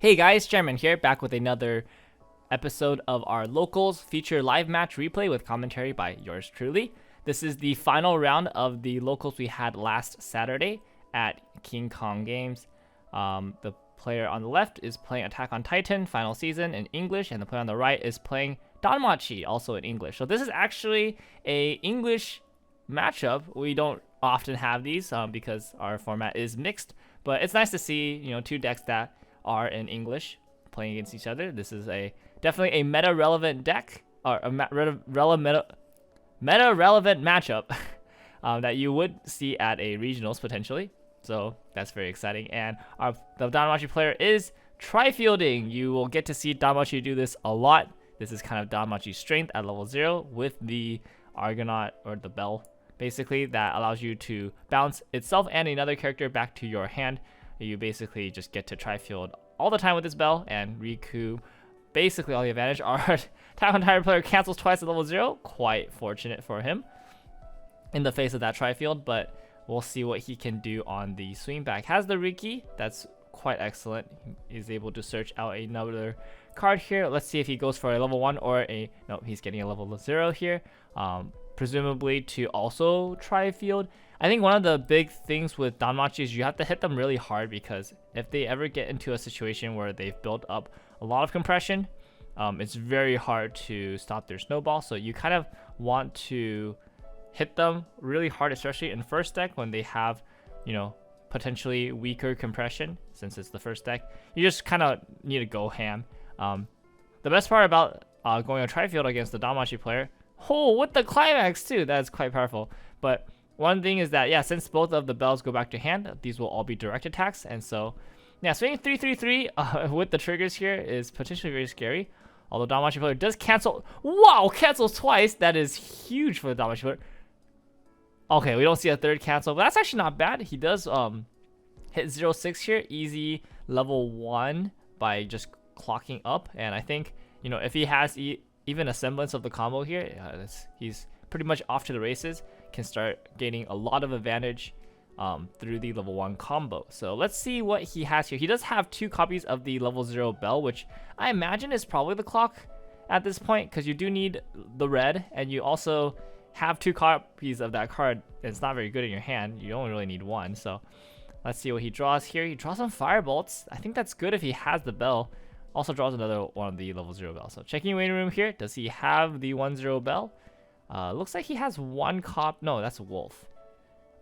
Hey guys, Chairman here, back with another episode of our Locals feature live match replay with commentary by yours truly. This is the final round of the Locals we had last Saturday at King Kong Games. The player on the left is playing Attack on Titan Final Season in English, and the player on the right is playing Danmachi, also in English. So this is actually a English matchup. We don't often have these because our format is mixed, but it's nice to see, two decks that are in English playing against each other. This is definitely a meta-relevant deck, or a meta-relevant matchup that you would see at a regionals potentially. So that's very exciting. And the Danmachi player is tri-fielding. You will get to see Danmachi do this a lot. This is kind of Danmachi's strength at level 0 with the Argonaut, or the bell, basically, that allows you to bounce itself and another character back to your hand. You basically just get to tri-field all the time with this bell and recoup basically all the advantage. Our Attack on Titan player cancels twice at level 0. Quite fortunate for him in the face of that tri-field, but we'll see what he can do on the swing back. Has the Riki, that's quite excellent. He's able to search out another card here. Let's see if he goes for a level 1 or no, he's getting a level 0 here. Presumably to also tri-field. I think one of the big things with Danmachi is you have to hit them really hard, because if they ever get into a situation where they've built up a lot of compression, it's very hard to stop their snowball. So you kind of want to hit them really hard, especially in first deck when they have, potentially weaker compression. Since it's the first deck, you just kind of need to go ham. The best part about going a tri-field against the Danmachi player, with the climax too, that's quite powerful. But one thing is that, since both of the bells go back to hand, these will all be direct attacks. And so, swinging 3-3-3 with the triggers here is potentially very scary. Although Danmachi player does cancel. Wow, cancels twice. That is huge for the Danmachi player. Okay, we don't see a third cancel, but that's actually not bad. He does hit 0-6 here, easy level 1 by just clocking up. And I think, if he has even a semblance of the combo here, he's pretty much off to the races. Can start gaining a lot of advantage through the level 1 combo. So let's see what he has here. He does have 2 copies of the level 0 bell, which I imagine is probably the clock at this point, because you do need the red, and you also have 2 copies of that card. It's not very good in your hand. You only really need 1. So let's see what he draws here. He draws some firebolts. I think that's good if he has the bell. Also draws another one of the level 0 bell. So checking waiting room here. Does he have the 1-0 bell? Looks like he has 1 cop. No, that's a wolf.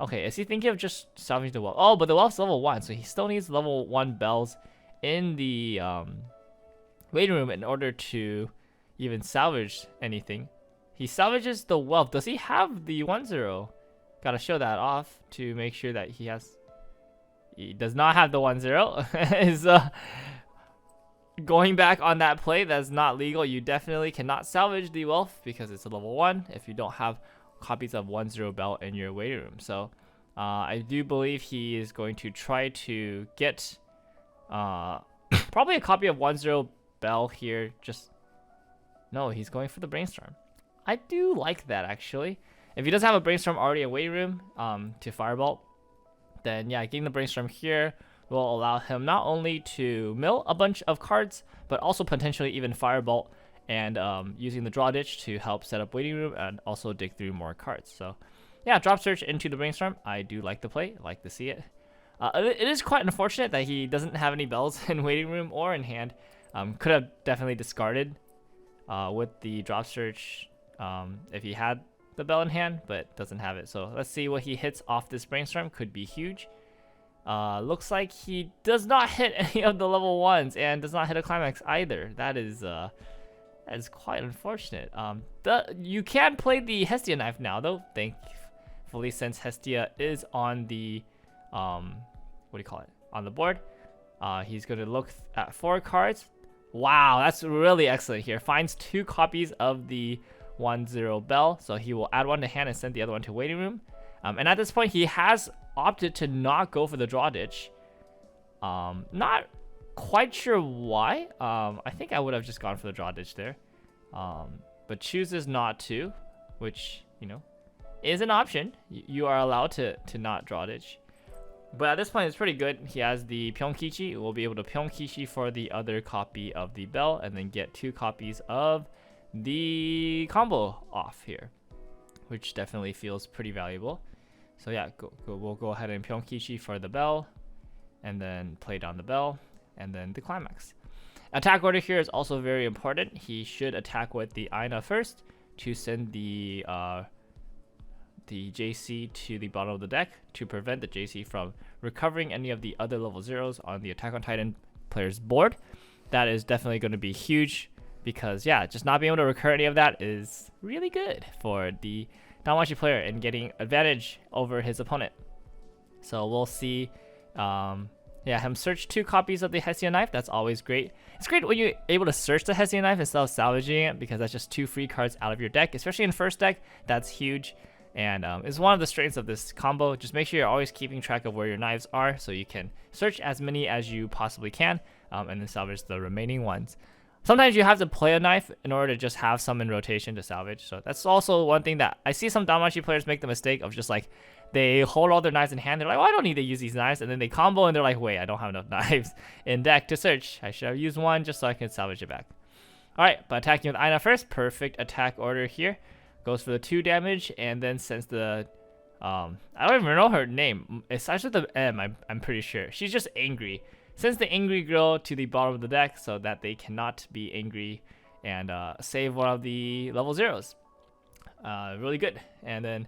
Okay, is he thinking of just salvaging the wolf? Oh, but the wolf's level 1, so he still needs level 1 bells in the waiting room in order to even salvage anything. He salvages the wolf. Does he have the 1-0? Gotta show that off to make sure that he has. He does not have the 1-0. Is going back on that play, that's not legal. You definitely cannot salvage the wolf because it's a level 1 if you don't have copies of 1-0 bell in your waiting room. So I do believe he is going to try to get probably a copy of 1-0 bell here. No, he's going for the brainstorm. I do like that, actually. If he does have a brainstorm already in waiting room to firebolt, then getting the brainstorm here will allow him not only to mill a bunch of cards, but also potentially even firebolt and using the draw ditch to help set up waiting room and also dig through more cards. So drop search into the brainstorm. I do like the play. I like to see it. It is quite unfortunate that he doesn't have any bells in waiting room or in hand. Could have definitely discarded with the drop search if he had the bell in hand, but doesn't have it. So let's see what he hits off this brainstorm. Could be huge. Looks like he does not hit any of the level 1s and does not hit a climax either. That is quite unfortunate. You can play the Hestia knife now, though, thankfully, since Hestia is on the on the board. He's going to look at 4 cards. Wow, that's really excellent here. Finds 2 copies of the 1-0 bell, so he will add 1 to hand and send the other one to waiting room. And at this point, he has opted to not go for the draw ditch. Not quite sure why. I think I would have just gone for the draw ditch there. But chooses not to, which, is an option. You are allowed to not draw ditch. But at this point, it's pretty good. He has the Pyongkichi. We'll be able to Pyongkichi for the other copy of the bell, and then get 2 copies of the combo off here, which definitely feels pretty valuable. So yeah, we'll go ahead and Pyongkichi for the bell, and then play down the bell, and then the climax. Attack order here is also very important. He should attack with the Aina first to send the JC to the bottom of the deck to prevent the JC from recovering any of the other level 0s on the Attack on Titan player's board. That is definitely going to be huge because, yeah, just not being able to recur any of that is really good for the Danmachi player and getting advantage over his opponent. So we'll see him search 2 copies of the Hessian knife. That's always great. It's great when you're able to search the Hessian knife instead of salvaging it, because that's just 2 free cards out of your deck, especially in first deck. That's huge. And it's one of the strengths of this combo. Just make sure you're always keeping track of where your knives are so you can search as many as you possibly can, and then salvage the remaining ones. Sometimes you have to play a knife in order to just have some in rotation to salvage. So that's also one thing that I see some Danmachi players make the mistake of, just like they hold all their knives in hand. They're like, oh, I don't need to use these knives. And then they combo and they're like, wait, I don't have enough knives in deck to search. I should have used one just so I can salvage it back. All right, but attacking with Aina first. Perfect attack order here. Goes for the 2 damage, and then sends the I don't even know her name. It starts with the M, I'm pretty sure. She's just angry. Sends the angry girl to the bottom of the deck so that they cannot be angry and save one of the level 0s. Really good. And then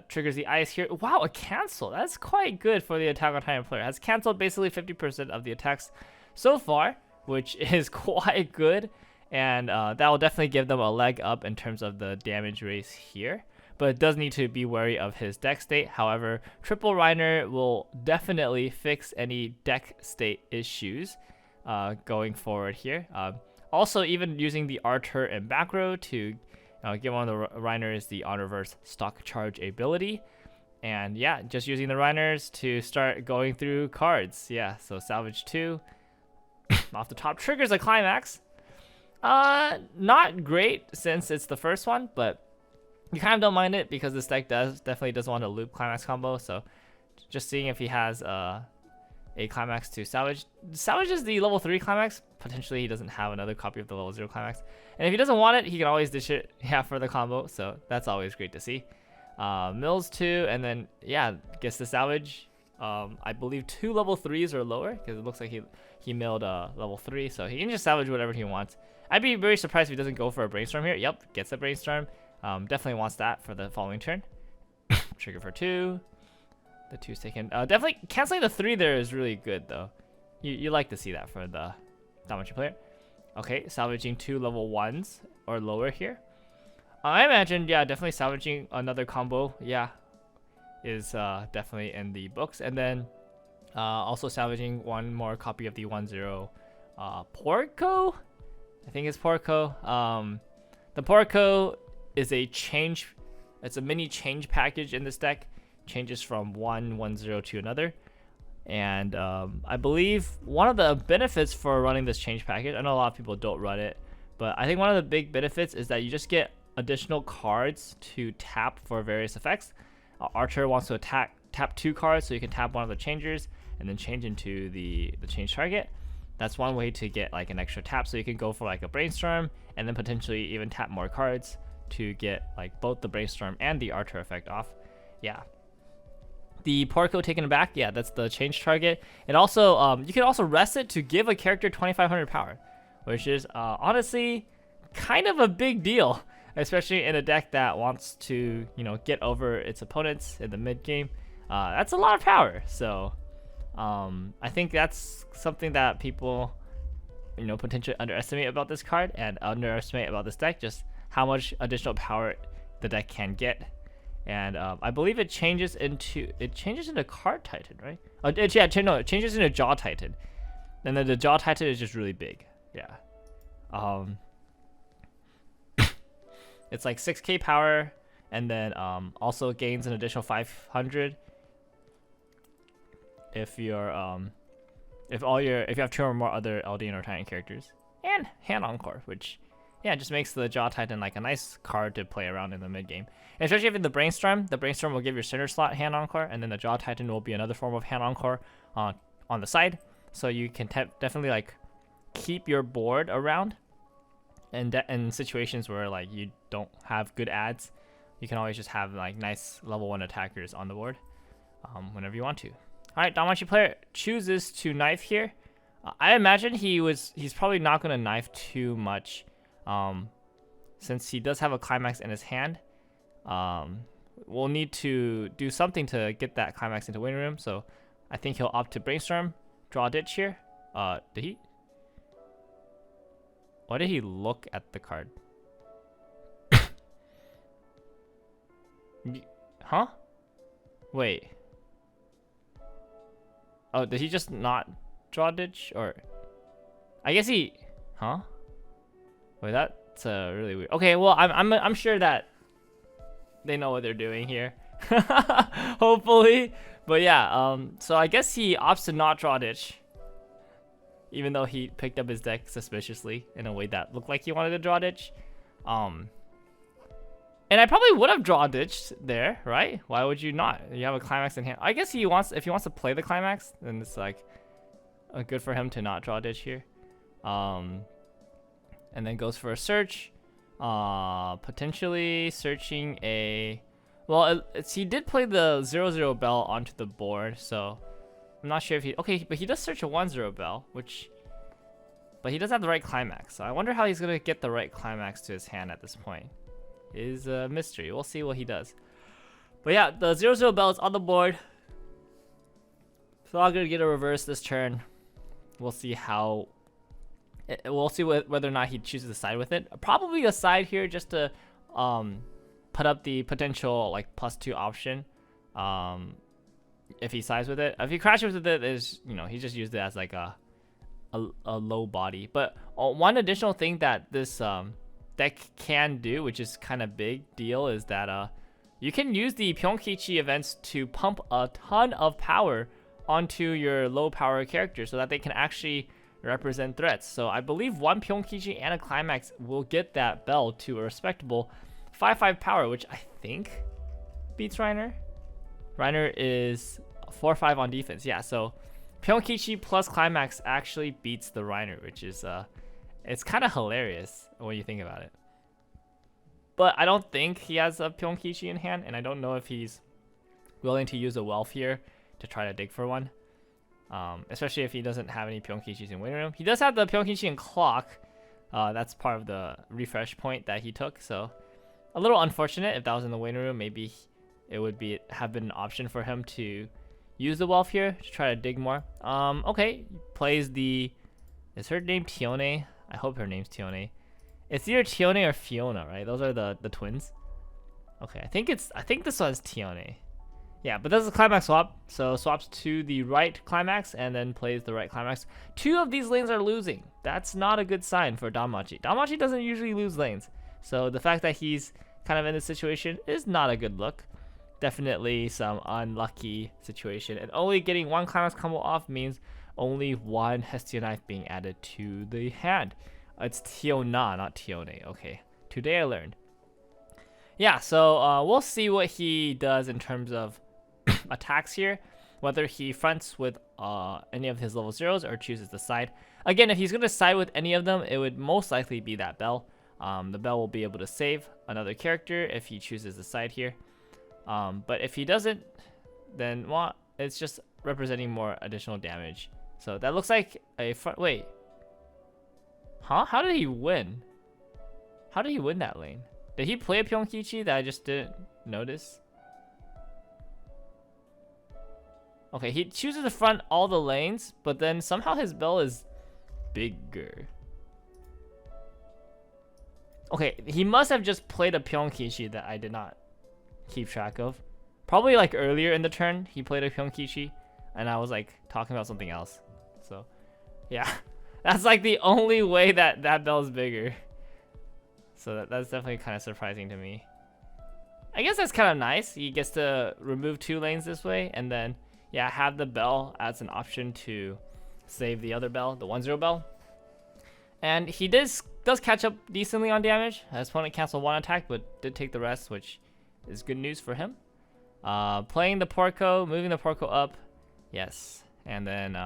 triggers the ice here. Wow, a cancel. That's quite good for the Attack on Titan player. Has canceled basically 50% of the attacks so far, which is quite good. And that will definitely give them a leg up in terms of the damage race here. But it does need to be wary of his deck state. However, Triple Reiner will definitely fix any deck state issues going forward here. Also, even using the Arthur and back row to give one of the Reiners the on reverse stock charge ability. And yeah, just using the Reiners to start going through cards. Yeah, so salvage 2 off the top, triggers a climax. Not great since it's the first one, but you kind of don't mind it because this deck definitely does want a loop climax combo. So just seeing if he has a climax to salvage. Salvages the level 3 climax. Potentially he doesn't have another copy of the level 0 climax. And if he doesn't want it, he can always dish it for the combo. So that's always great to see. Mills 2, and then yeah, gets the salvage. I believe 2 level 3s or lower, because it looks like he milled level 3, so he can just salvage whatever he wants. I'd be very surprised if he doesn't go for a brainstorm here. Yep, gets a brainstorm. Definitely wants that for the following turn. Trigger for 2. The 2's taken. Definitely canceling the 3 there is really good though. You like to see that for the Danmachi player. Okay, salvaging 2 level 1s or lower here. I imagine, yeah, definitely salvaging another combo. Yeah, is definitely in the books. And then also salvaging one more copy of the 1-0 Porco. I think it's Porco. The Porco is a change. It's a mini change package in this deck. Changes from 1-1-0 to another. And I believe one of the benefits for running this change package, I know a lot of people don't run it, but I think one of the big benefits is that you just get additional cards to tap for various effects. Archer wants to tap 2 cards, so you can tap one of the changers and then change into the change target. That's one way to get like an extra tap, so you can go for like a brainstorm and then potentially even tap more cards to get like both the brainstorm and the Archer effect off. Yeah. The Porco taken back, yeah, that's the change target. And also, you can also rest it to give a character 2500 power, which is honestly kind of a big deal, especially in a deck that wants to, get over its opponents in the mid game. That's a lot of power. So I think that's something that people, potentially underestimate about this card and underestimate about this deck, just how much additional power the deck can get. And I believe it changes into Card Titan, right? It changes into Jaw Titan, and then the Jaw Titan is just really big. Yeah. It's like 6k power, and then also gains an additional 500 if you're if you have 2 or more other LD or Titan characters, and Hand Encore, which yeah, it just makes the Jaw Titan like a nice card to play around in the mid game. And especially if in the Brainstorm will give your center slot hand encore, and then the Jaw Titan will be another form of hand encore on the side. So you can definitely like keep your board around, and in situations where like you don't have good ads, you can always just have like nice level 1 attackers on the board whenever you want to. All right, Danmachi player chooses to knife here. I imagine he's probably not going to knife too much, since he does have a climax in his hand. We'll need to do something to get that climax into waiting room, so I think he'll opt to Brainstorm, draw a ditch here. Did he? Why did he look at the card? Huh? Wait. Oh, did he just not draw a ditch? Or I guess he... Huh? Wait, that's really weird. Okay, well, I'm sure that they know what they're doing here. Hopefully. But yeah, so I guess he opts to not draw a ditch, even though he picked up his deck suspiciously in a way that looked like he wanted to draw a ditch. And I probably would have drawn a ditch there, right? Why would you not? You have a climax in hand. I guess if he wants to play the climax, then it's like good for him to not draw a ditch here. And then goes for a search. Potentially searching a... Well, he did play the 0-0 bell onto the board, so I'm not sure if he... Okay, but he does search a 1-0 bell, which... But he does have the right climax, so I wonder how he's going to get the right climax to his hand at this point. It is a mystery. We'll see what he does. But yeah, the 0-0 bell is on the board. So I'm going to get a reverse this turn. We'll see how... We'll see whether or not he chooses to side with it. Probably a side here just to put up the potential like +2 option. If he sides with it. If he crashes with it, is he just used it as like a low body. But one additional thing that this deck can do, which is kind of big deal, is that you can use the Pyongkichi events to pump a ton of power onto your low power characters so that they can actually represent threats. So I believe one Pyongkichi and a climax will get that bell to a respectable 5-5 power, which I think beats Reiner. Reiner is 4-5 on defense. Yeah, so Pyongkichi plus climax actually beats the Reiner, which is it's kind of hilarious when you think about it. But I don't think he has a Pyongkichi in hand, and I don't know if he's willing to use a Wealth here to try to dig for one. Especially if he doesn't have any Pyongkichis in waiting room. He does have the Pyongkichi in clock. That's part of the refresh point that he took. So a little unfortunate if that was in the waiting room. Maybe it would have been an option for him to use the Wealth here to try to dig more. Okay, plays the... Is her name Tione? I hope her name's Tione. It's either Tione or Fiona, right? Those are the twins. Okay, I think this one's Tione. Yeah, but this is a climax swap, so swaps to the right climax and then plays the right climax. 2 of these lanes are losing. That's not a good sign for Danmachi. Danmachi doesn't usually lose lanes, so the fact that he's kind of in this situation is not a good look. Definitely some unlucky situation, and only getting 1 climax combo off means only 1 Hestia knife being added to the hand. It's Tiona, not Tione. Okay, today I learned. Yeah, so we'll see what he does in terms of attacks here, whether he fronts with any of his level 0s or chooses to side. Again, if he's going to side with any of them, it would most likely be that bell. The bell will be able to save another character if he chooses to side here. But if he doesn't, then well, it's just representing more additional damage. So that looks like a front. Wait. Huh? How did he win? How did he win that lane? Did he play a Pyongkichi that I just didn't notice? Okay, he chooses to front all the lanes, but then somehow his bell is bigger. Okay, he must have just played a Pyongkichi that I did not keep track of. Probably like earlier in the turn, he played a Pyongkichi, and I was like talking about something else. So, yeah, that's like the only way that that bell is bigger. So that's definitely kind of surprising to me. I guess that's kind of nice. He gets to remove 2 lanes this way, and then yeah, have the bell as an option to save the other bell, the 1-0 bell. And he does catch up decently on damage. His opponent canceled one attack, but did take the rest, which is good news for him. Playing the Porco, moving the Porco up. Yes. And then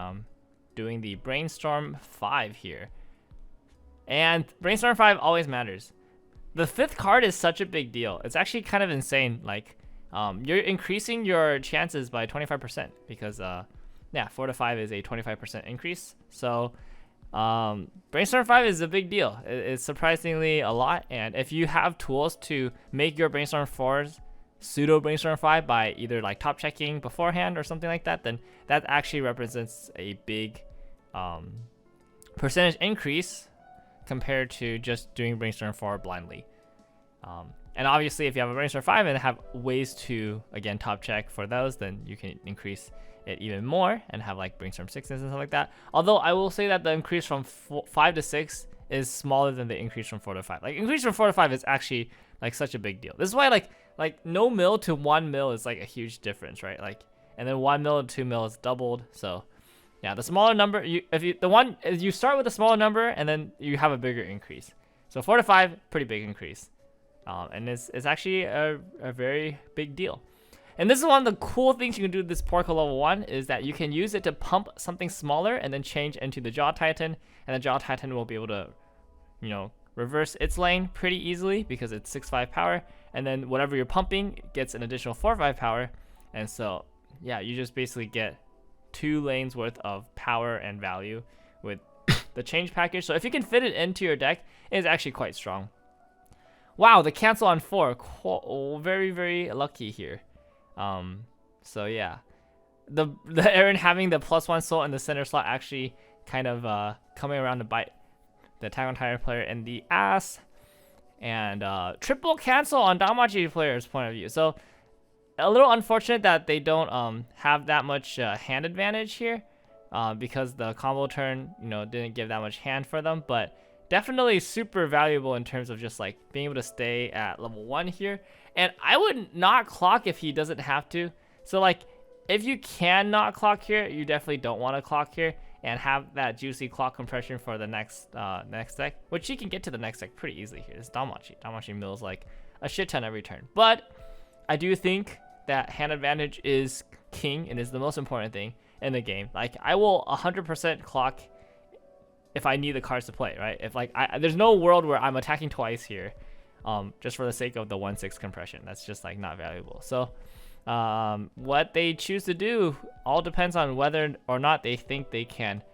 doing the Brainstorm 5 here. And Brainstorm 5 always matters. The 5th card is such a big deal. It's actually kind of insane. Like, you're increasing your chances by 25% because, yeah, 4 to 5 is a 25% increase. So, Brainstorm 5 is a big deal. It's surprisingly a lot. And if you have tools to make your Brainstorm 4s pseudo Brainstorm 5 by either like top checking beforehand or something like that, then that actually represents a big percentage increase compared to just doing Brainstorm 4 blindly. And obviously, if you have a Brainstorm 5 and have ways to, again, top check for those, then you can increase it even more and have like Brainstorm 6s and stuff like that. Although I will say that the increase from 5 to 6 is smaller than the increase from 4 to 5. Like, increase from 4 to 5 is actually like such a big deal. This is why like no mil to 1 mil is like a huge difference, right? Like, and then 1 mil to 2 mil is doubled. So yeah, the smaller number, you start with a smaller number and then you have a bigger increase. So 4 to 5, pretty big increase. And it's actually a very big deal. And this is one of the cool things you can do with this Porco level 1 is that you can use it to pump something smaller and then change into the Jaw Titan. And the Jaw Titan will be able to, reverse its lane pretty easily because it's 6-5 power. And then whatever you're pumping gets an additional 4-5 power. And so, yeah, you just basically get 2 lanes worth of power and value with the change package. So if you can fit it into your deck, it's actually quite strong. Wow, the cancel on 4, very, very lucky here. So yeah, the Aaron having the +1 soul in the center slot actually kind of coming around to bite the Attack on Titan player in the ass. And triple cancel on Danmachi player's point of view. So a little unfortunate that they don't have that much hand advantage here, because the combo turn didn't give that much hand for them, but definitely super valuable in terms of just like being able to stay at level 1 here. And I would not clock if he doesn't have to. So like if you can not clock here, you definitely don't want to clock here and have that juicy clock compression for the next deck, which you can get to the next deck pretty easily here. It's Danmachi. Danmachi mills like a shit ton every turn. But I do think that hand advantage is king and is the most important thing in the game. Like I will 100% clock if I need the cards to play, right? If like there's no world where I'm attacking twice here, just for the sake of the 1/6 compression. That's just like not valuable. So what they choose to do all depends on whether or not they think they can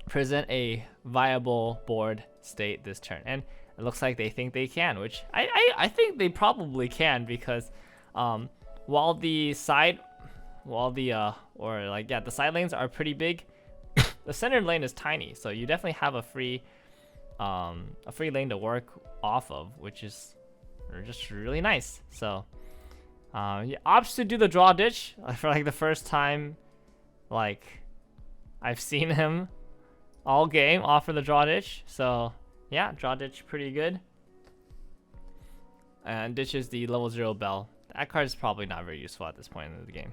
present a viable board state this turn. And it looks like they think they can, which I think they probably can, because while the side lanes are pretty big, the center lane is tiny, so you definitely have a free lane to work off of, which is just really nice. So he opts to do the draw ditch for like the first time like I've seen him all game offer the draw ditch. So yeah, draw ditch pretty good, and ditches the level 0 bell. That card is probably not very useful at this point in the game.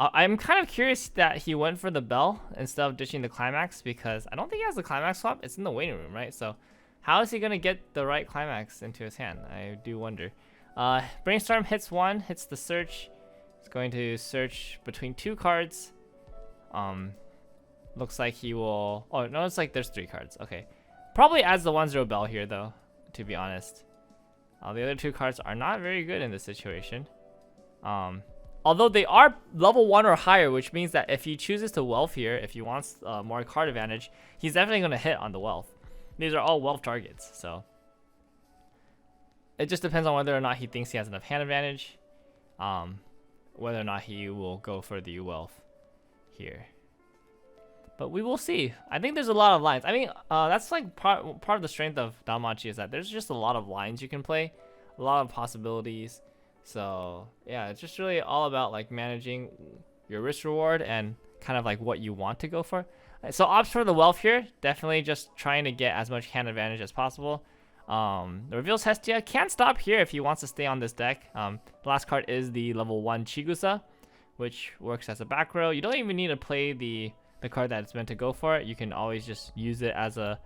I'm kind of curious that he went for the bell instead of ditching the climax, because I don't think he has the climax swap. It's in the waiting room, right? So how is he going to get the right climax into his hand? I do wonder. Brainstorm hits 1, hits the search. It's going to search between 2 cards. Looks like he will... Oh, no, it's like there's 3 cards. Okay. Probably adds the 1/0 bell here, though, to be honest. The other 2 cards are not very good in this situation. Although they are level 1 or higher, which means that if he chooses to wealth here, if he wants more card advantage, he's definitely going to hit on the wealth. These are all wealth targets, so it just depends on whether or not he thinks he has enough hand advantage, whether or not he will go for the wealth here. But we will see. I think there's a lot of lines. I mean, that's like part of the strength of Danmachi, is that there's just a lot of lines you can play, a lot of possibilities. So yeah, it's just really all about like managing your risk reward and kind of like what you want to go for. So opts for the wealth here, definitely just trying to get as much hand advantage as possible. Reveals Hestia, can't stop here if he wants to stay on this deck. The last card is the level 1 Chigusa, which works as a back row. You don't even need to play the card that it's meant to go for. You can always just use it as a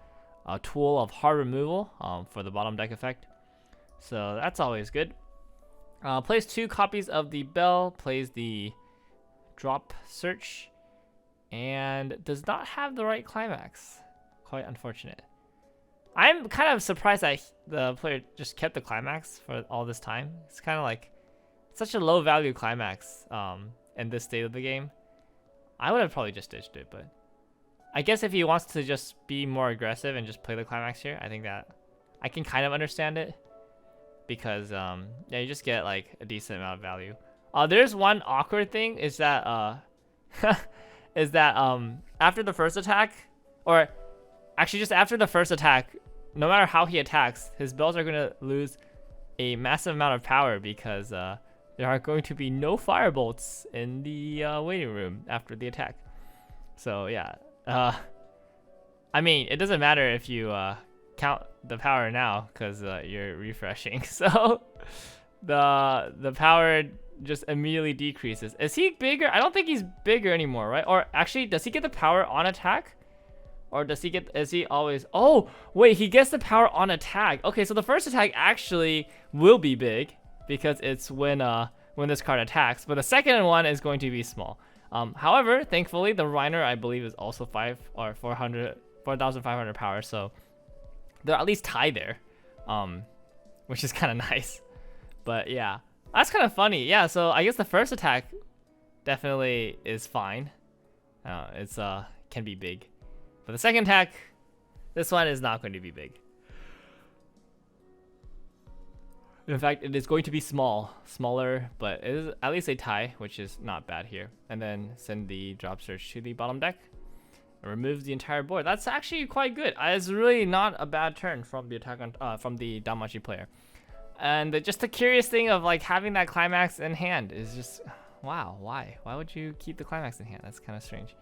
a tool of hard removal for the bottom deck effect. So that's always good. Plays 2 copies of the Bell, plays the Drop Search, and does not have the right climax. Quite unfortunate. I'm kind of surprised that the player just kept the climax for all this time. It's kind of like such a low value climax in this state of the game. I would have probably just ditched it, but I guess if he wants to just be more aggressive and just play the climax here, I think that I can kind of understand it. Because yeah, you just get like a decent amount of value. There's one awkward thing is that after the first attack, or actually just after the first attack, no matter how he attacks, his bells are gonna lose a massive amount of power because there are going to be no firebolts in the waiting room after the attack. So yeah, I mean it doesn't matter if you count the power now because you're refreshing. So the power just immediately decreases. Is he bigger? I don't think he's bigger anymore, right? Or actually, does he get the power on attack? Or does he get, is he always, oh, wait, he gets the power on attack. Okay, so the first attack actually will be big because it's when this card attacks, but the second one is going to be small. However, thankfully, the Reiner, I believe, is also 4,500 power, so they're at least tied there, which is kind of nice. But yeah, that's kind of funny. Yeah, so I guess the first attack definitely is fine. It's can be big, but the second attack, this one is not going to be big. In fact, it is going to be smaller, but it is at least a tie, which is not bad here. And then send the Drop Search to the bottom deck. Removes the entire board. That's actually quite good. It's really not a bad turn from the from the Danmachi player. And just the curious thing of like having that climax in hand is just, wow, why would you keep the climax in hand? That's kind of strange.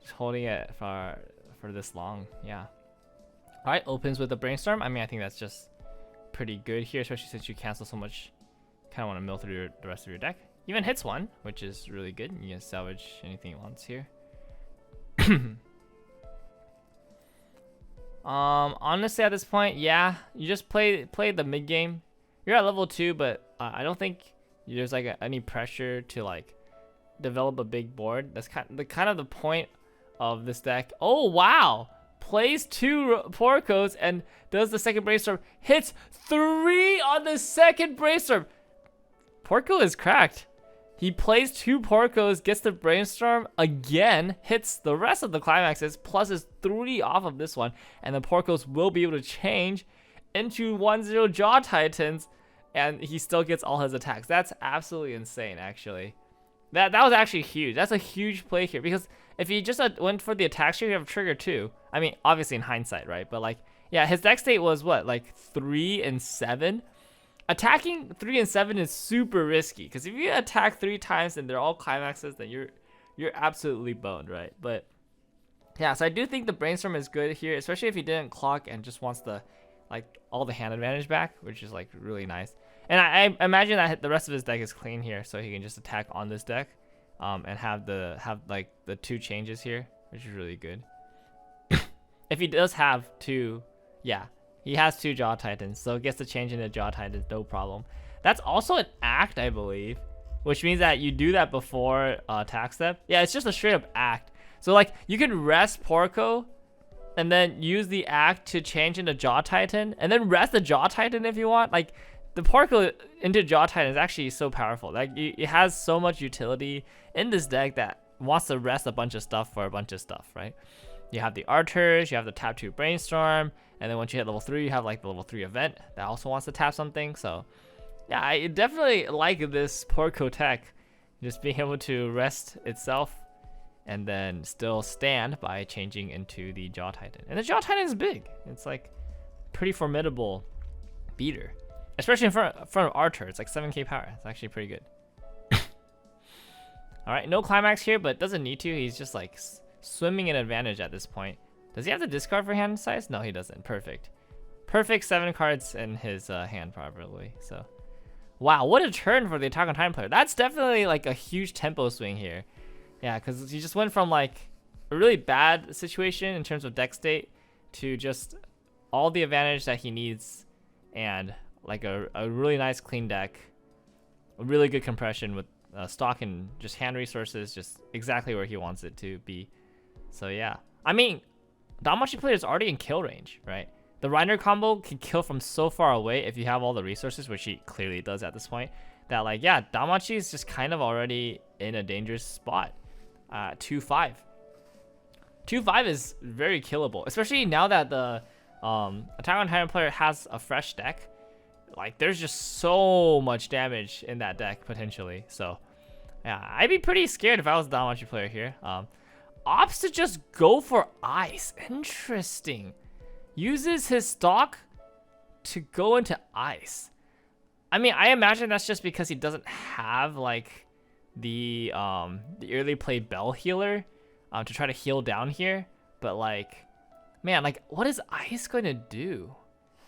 Just holding it for this long. Yeah. All right, opens with a Brainstorm. I mean, I think that's just pretty good here, especially since you cancel so much. Kind of want to mill through the rest of your deck. Even hits one, which is really good. You can salvage anything you want here. Honestly, at this point, yeah, you just play the mid game. You're at level 2, but I don't think there's like any pressure to like develop a big board. That's kind of the point of this deck. Oh wow, plays 2 Porcos and does the second Brainstorm. Hits 3 on the second Brainstorm. Porco is cracked. He plays 2 Porcos, gets the Brainstorm again, hits the rest of the climaxes, pluses 3 off of this one, and the Porcos will be able to change into 1/0 Jaw Titans, and he still gets all his attacks. That's absolutely insane, actually. That was actually huge. That's a huge play here, because if he just went for the attack here, you have trigger 2. I mean, obviously in hindsight, right? But like, yeah, his deck state was what, like 3 and 7? Attacking 3 and 7 is super risky, because if you attack 3 times and they're all climaxes, then you're absolutely boned, right? But yeah, so I do think the Brainstorm is good here, especially if he didn't clock and just wants the like all the hand advantage back, which is like really nice. And I imagine that the rest of his deck is clean here, so he can just attack on this deck, and have like the 2 changes here, which is really good. If he does have 2, yeah. He has 2 Jaw Titans, so gets to change into Jaw Titans, no problem. That's also an act, I believe, which means that you do that before attack step. Yeah, it's just a straight up act. So like, you can rest Porco, and then use the act to change into Jaw Titan, and then rest the Jaw Titan if you want. Like, the Porco into Jaw Titan is actually so powerful. Like, it has so much utility in this deck that wants to rest a bunch of stuff for a bunch of stuff, right? You have the Arters, you have the tap 2 Brainstorm, and then once you hit level 3, you have like the level 3 event that also wants to tap something. So yeah, I definitely like this Porco tech, just being able to rest itself and then still stand by changing into the Jaw Titan. And the Jaw Titan is big. It's like pretty formidable beater, especially in front of Archer. It's like 7k power. It's actually pretty good. All right, no climax here, but doesn't need to. He's just like swimming in advantage at this point. Does he have to discard for hand size? No, he doesn't. Perfect. Perfect 7 cards in his hand, probably. So, wow, what a turn for the Attack on Titan player. That's definitely like a huge tempo swing here. Yeah, because he just went from like a really bad situation in terms of deck state to just all the advantage that he needs, and like a really nice clean deck, a really good compression with stock and just hand resources, just exactly where he wants it to be. So yeah, I mean, Danmachi player is already in kill range, right? The Reiner combo can kill from so far away if you have all the resources, which he clearly does at this point. That like, yeah, Danmachi is just kind of already in a dangerous spot. 2-5. 2-5 is very killable, especially now that the Attack on Titan player has a fresh deck. Like, there's just so much damage in that deck potentially. So yeah, I'd be pretty scared if I was the Danmachi player here. Opts to just go for ice. Interesting. Uses his stock to go into ice. I mean, I imagine that's just because he doesn't have like the early play bell healer to try to heal down here. But like, man, like, what is ice going to do?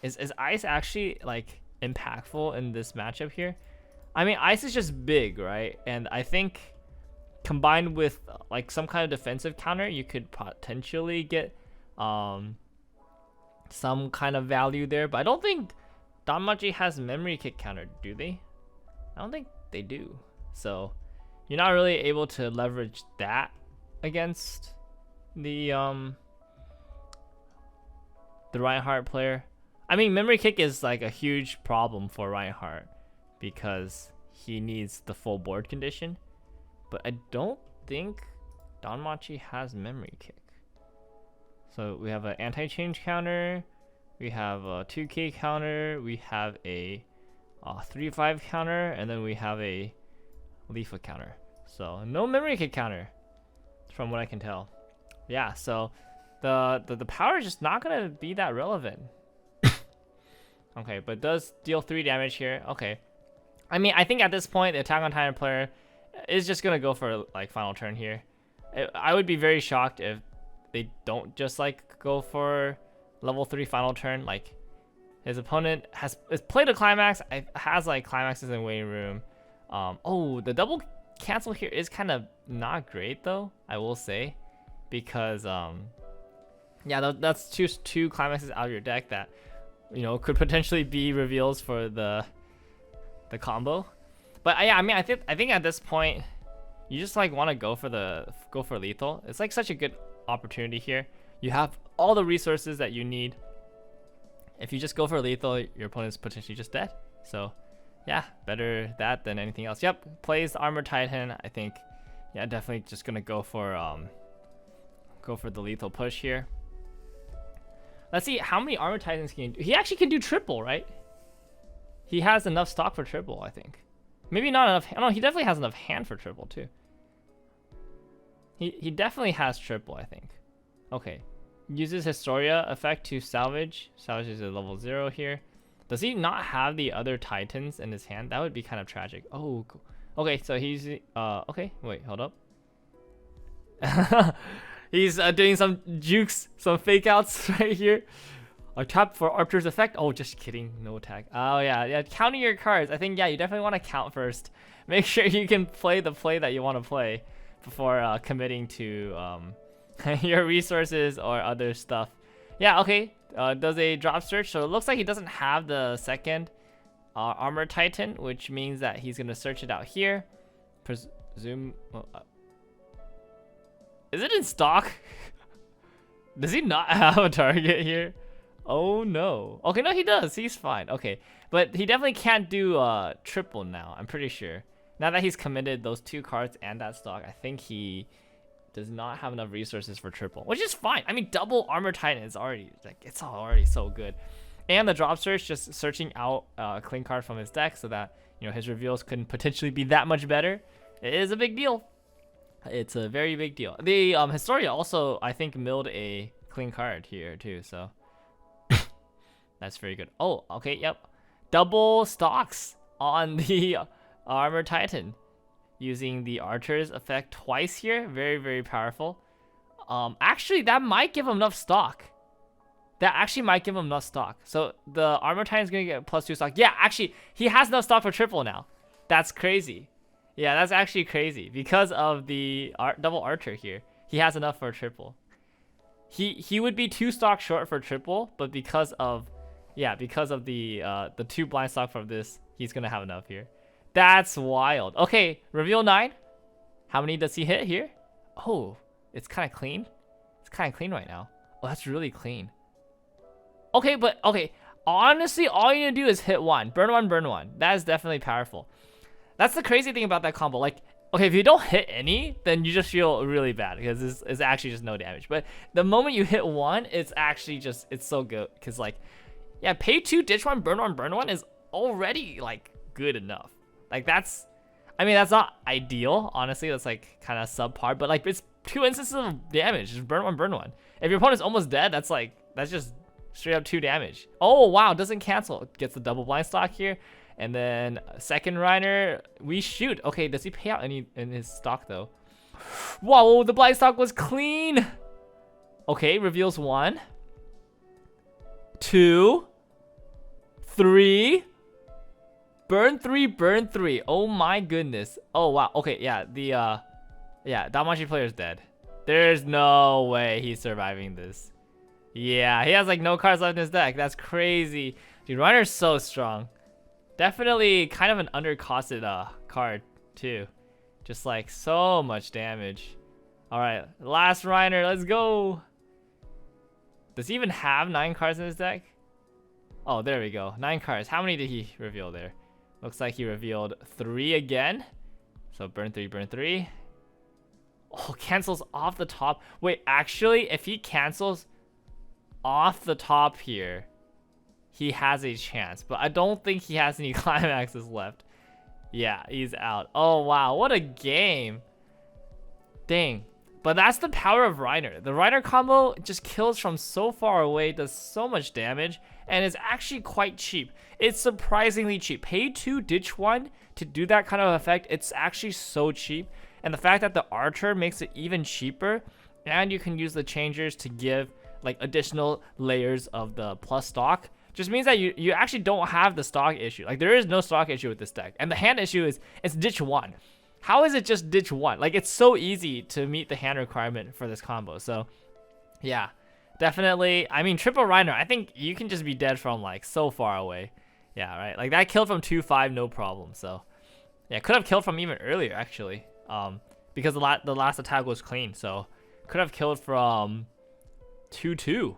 Is ice actually like impactful in this matchup here? I mean, ice is just big, right? And I think combined with like some kind of defensive counter, you could potentially get some kind of value there. But I don't think Danmachi has memory kick counter, do they? I don't think they do. So you're not really able to leverage that against the Reinhardt player. I mean, memory kick is like a huge problem for Reinhardt because he needs the full board condition. But I don't think Danmachi has memory kick. So we have an anti-change counter, we have a 2k counter, we have a 3-5 counter, and then we have a Leafa counter. So no memory kick counter, from what I can tell. Yeah, so the power is just not gonna be that relevant. Okay, but does deal 3 damage here. Okay, I mean, I think at this point the Attack on Titan player is just gonna go for like final turn here. I would be very shocked if they don't just like go for level 3 final turn. Like, his opponent has played a climax, has like climaxes in waiting room. Oh, the double cancel here is kind of not great though, I will say, because yeah, that's two climaxes out of your deck that, you know, could potentially be reveals for the combo. But yeah, I mean, I think at this point you just like want to go for lethal. It's like such a good opportunity here. You have all the resources that you need. If you just go for lethal, your opponent's potentially just dead. So yeah, better that than anything else. Yep, plays Armor Titan. I think, yeah, definitely just gonna go for the lethal push here. Let's see how many Armor Titans can he do. He actually can do triple, right? He has enough stock for triple, I think. Maybe not enough. No, he definitely has enough hand for triple too. He definitely has triple, I think. Okay, uses Historia effect to salvage. Salvage is a level 0 here. Does he not have the other Titans in his hand? That would be kind of tragic. Oh, cool. Okay, so he's okay. Wait, hold up. He's doing some jukes, some fake outs right here. A tap for Archer's effect. Oh, just kidding. No attack. Oh yeah, counting your cards. I think, yeah, you definitely want to count first. Make sure you can play the play that you want to play before committing to your resources or other stuff. Yeah, okay. Does a drop search. So it looks like he doesn't have the second Armor Titan, which means that he's gonna search it out here. Presume. Is it in stock? Does he not have a target here? Oh no. Okay, no, he does. He's fine. Okay, but he definitely can't do triple now, I'm pretty sure. Now that he's committed those 2 cards and that stock, I think he does not have enough resources for triple, which is fine. I mean, double Armor Titan is already like, it's already so good. And the drop search, just searching out a clean card from his deck so that, you know, his reveals can potentially be that much better. It is a big deal. It's a very big deal. The Historia also, I think, milled a clean card here too, so that's very good. Oh, okay, yep. Double stocks on the Armor Titan, using the Archer's effect twice here. Very, very powerful. Actually, that might give him enough stock. So the Armor Titan's gonna get +2 stock. Yeah, actually, he has enough stock for triple now. That's crazy. Yeah, that's actually crazy. Because of the double Archer here, he has enough for triple. he would be 2 stock short for triple, but because of the 2 blind stock from this, he's gonna have enough here. That's wild. Okay, reveal 9. How many does he hit here? Oh, it's kind of clean. It's kind of clean right now. Oh, that's really clean. Okay, but okay. Honestly, all you need to do is hit 1. Burn 1, burn 1. That is definitely powerful. That's the crazy thing about that combo. Like, okay, if you don't hit any, then you just feel really bad because it's actually just no damage. But the moment you hit 1, it's actually just, it's so good. Because, like, yeah, pay 2, ditch 1, burn 1 is already, like, good enough. Like, that's, I mean, that's not ideal, honestly. That's, like, kind of subpar. But, like, it's 2 instances of damage. Just burn 1, burn 1. If your opponent's almost dead, that's, like, that's just straight up 2 damage. Oh, wow, doesn't cancel. Gets the double blind stock here. And then second Reiner, we shoot. Okay, does he pay out any in his stock, though? Whoa, the blind stock was clean. Okay, reveals 1, 2, 3. Burn 3, burn 3. Oh my goodness. Oh wow. Okay, yeah, the Danmachi player is dead. There's no way he's surviving this. Yeah, he has like no cards left in his deck. That's crazy. Dude, Reiner's so strong. Definitely kind of an undercosted card too. Just like so much damage. Alright, last Reiner, let's go. Does he even have 9 cards in his deck? Oh, there we go. 9 cards. How many did he reveal there? Looks like he revealed 3 again. So burn 3, burn 3. Oh, cancels off the top. Wait, actually, if he cancels off the top here, he has a chance. But I don't think he has any climaxes left. Yeah, he's out. Oh, wow. What a game. Dang. But that's the power of Reiner. The Reiner combo just kills from so far away, does so much damage, and is actually quite cheap. It's surprisingly cheap. Pay 2, ditch 1 to do that kind of effect. It's actually so cheap. And the fact that the Archer makes it even cheaper, and you can use the changers to give like additional layers of the plus stock, just means that you actually don't have the stock issue. Like, there is no stock issue with this deck. And the hand issue is it's ditch 1. How is it just ditch 1? Like, it's so easy to meet the hand requirement for this combo. So, yeah, definitely. I mean, triple Reiner, I think you can just be dead from, like, so far away. Yeah, right? Like, that killed from 2-5, no problem. So, yeah, could have killed from even earlier, actually. Because the last attack was clean. So, could have killed from 2-2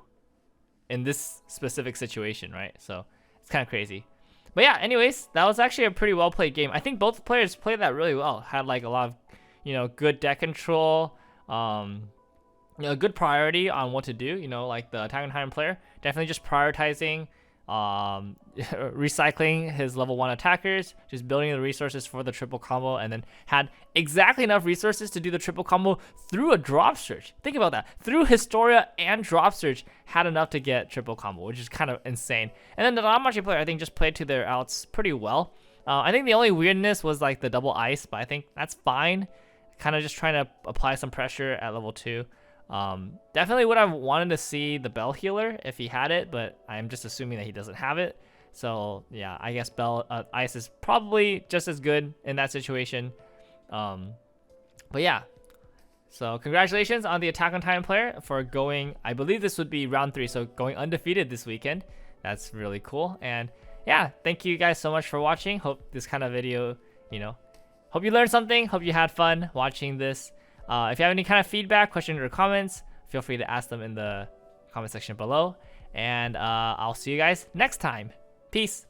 in this specific situation, right? So, it's kind of crazy. But yeah, anyways, that was actually a pretty well played game. I think both players played that really well. Had like a lot of, good deck control, good priority on what to do. Like the Attack on Titan player, definitely just prioritizing, recycling his level 1 attackers, just building the resources for the triple combo, and then had exactly enough resources to do the triple combo through a drop search. Think about that. Through Historia and drop search, had enough to get triple combo, which is kind of insane. And then the Danmachi player, I think, just played to their outs pretty well. I think the only weirdness was like the double ice, but I think that's fine. Kind of just trying to apply some pressure at level 2. Definitely would have wanted to see the Bell healer if he had it, but I'm just assuming that he doesn't have it. So yeah, I guess Bell Ice is probably just as good in that situation. But yeah, so congratulations on the Attack on Titan player for going, I believe this would be round 3, so going undefeated this weekend. That's really cool. And yeah, thank you guys so much for watching. Hope this kind of video, hope you learned something, hope you had fun watching this. If you have any kind of feedback, questions, or comments, feel free to ask them in the comment section below. And I'll see you guys next time. Peace.